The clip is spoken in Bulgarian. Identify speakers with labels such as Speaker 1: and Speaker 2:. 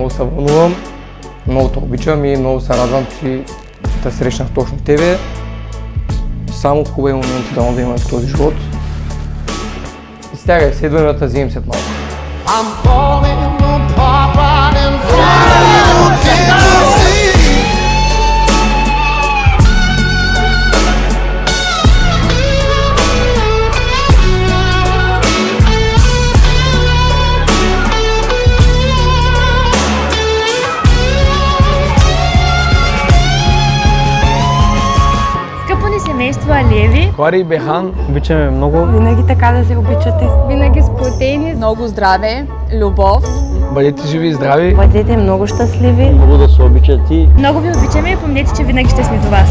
Speaker 1: много се вълнувам, много те обичам и много се радвам, че те срещнах точно тебе. Само хубави моменти да имаш в този живот. Стягай се, идваме да те вземем след малко.
Speaker 2: Семейство Алиеви.
Speaker 3: Кори и Бехан, обичаме много.
Speaker 4: Винаги така да се обичате.
Speaker 2: Винаги сплотени.
Speaker 5: Много здраве, любов.
Speaker 3: Бъдете живи и здрави.
Speaker 4: Бъдете много щастливи.
Speaker 6: Много да се обичат и...
Speaker 2: Много ви обичаме и помнете, че винаги ще сме до вас.